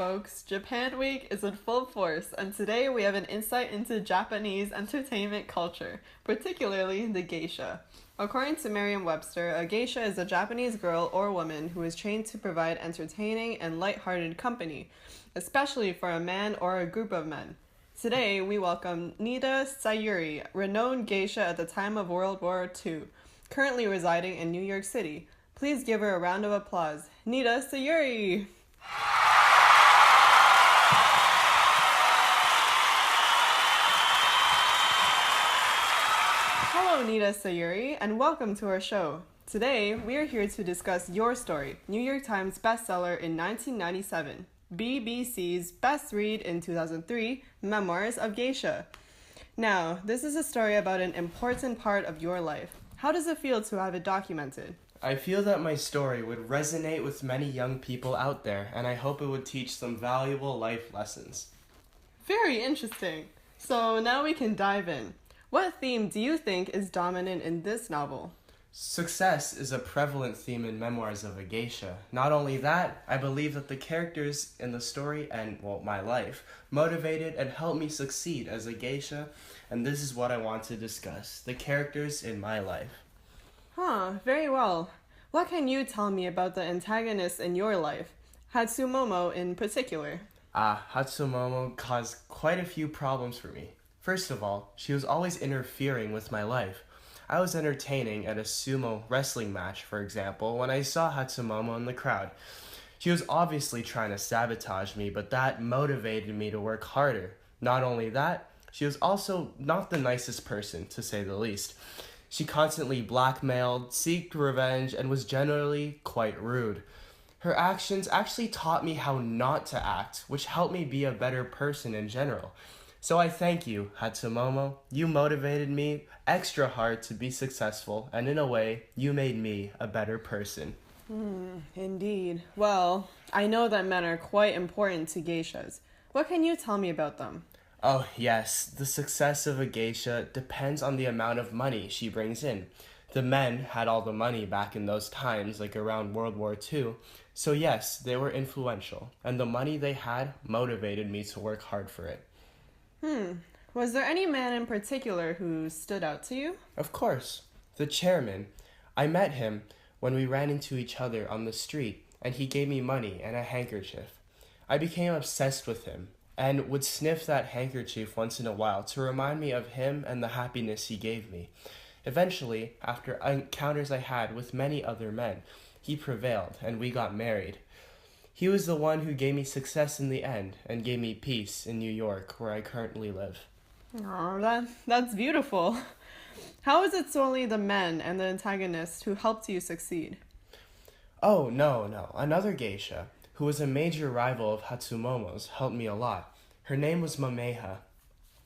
folks! Japan Week is in full force, and today we have an insight into Japanese entertainment culture, particularly the geisha. According to Merriam-Webster, a geisha is a Japanese girl or woman who is trained to provide entertaining and light-hearted company, especially for a man or a group of men. Today, we welcome Nida Sayuri, renowned geisha at the time of World War II, currently residing in New York City. Please give her a round of applause. Nida Sayuri! Hello, Nida Sayuri, and welcome to our show. Today, we are here to discuss your story, New York Times bestseller in 1997, BBC's best read in 2003, Memoirs of Geisha. Now, this is a story about an important part of your life. How does it feel to have it documented? I feel that my story would resonate with many young people out there, and I hope it would teach some valuable life lessons. Very interesting. So now we can dive in. What theme do you think is dominant in this novel? Success is a prevalent theme in Memoirs of a Geisha. Not only that, I believe that the characters in the story and, my life, motivated and helped me succeed as a geisha, and this is what I want to discuss, the characters in my life. Very well. What can you tell me about the antagonists in your life, Hatsumomo in particular? Hatsumomo caused quite a few problems for me. First of all, she was always interfering with my life. I was entertaining at a sumo wrestling match, for example, when I saw Hatsumomo in the crowd. She was obviously trying to sabotage me, but that motivated me to work harder. Not only that, she was also not the nicest person, to say the least. She constantly blackmailed, sought revenge, and was generally quite rude. Her actions actually taught me how not to act, which helped me be a better person in general. So I thank you, Hatsumomo. You motivated me extra hard to be successful, and in a way, you made me a better person. Indeed. Well, I know that men are quite important to geishas. What can you tell me about them? Oh, yes. The success of a geisha depends on the amount of money she brings in. The men had all the money back in those times, like around World War II. So yes, they were influential, and the money they had motivated me to work hard for it. Was there any man in particular who stood out to you? Of course. The chairman. I met him when we ran into each other on the street, and he gave me money and a handkerchief. I became obsessed with him, and would sniff that handkerchief once in a while to remind me of him and the happiness he gave me. Eventually, after encounters I had with many other men, he prevailed, and we got married. He was the one who gave me success in the end, and gave me peace in New York, where I currently live. Oh, that's beautiful. How is it solely the men and the antagonist who helped you succeed? Oh, no. Another geisha, who was a major rival of Hatsumomo's, helped me a lot. Her name was Mameha.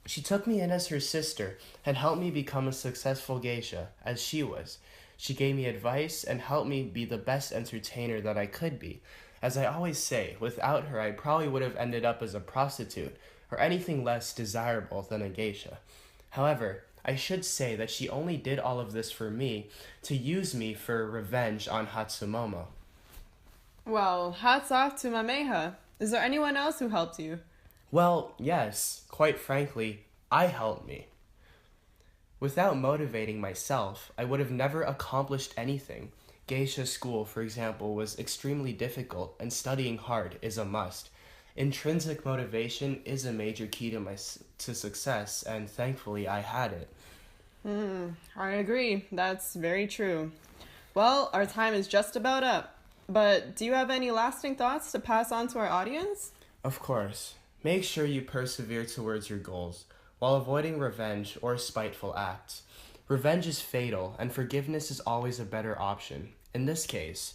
She took me in as her sister and helped me become a successful geisha, as she was. She gave me advice and helped me be the best entertainer that I could be. As I always say, without her I probably would have ended up as a prostitute, or anything less desirable than a geisha. However, I should say that she only did all of this for me, to use me for revenge on Hatsumomo. Well, hats off to Mameha. Is there anyone else who helped you? Well, yes, quite frankly, I helped me. Without motivating myself, I would have never accomplished anything. Geisha school, for example, was extremely difficult, and studying hard is a must. Intrinsic motivation is a major key to success, and thankfully I had it. I agree. That's very true. Well, our time is just about up. But do you have any lasting thoughts to pass on to our audience? Of course. Make sure you persevere towards your goals, while avoiding revenge or spiteful acts. Revenge is fatal, and forgiveness is always a better option. In this case,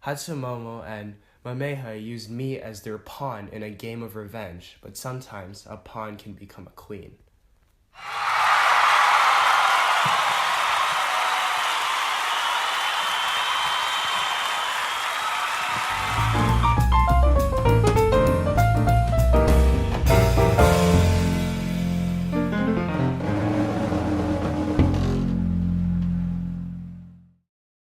Hatsumomo and Mameha used me as their pawn in a game of revenge, but sometimes a pawn can become a queen.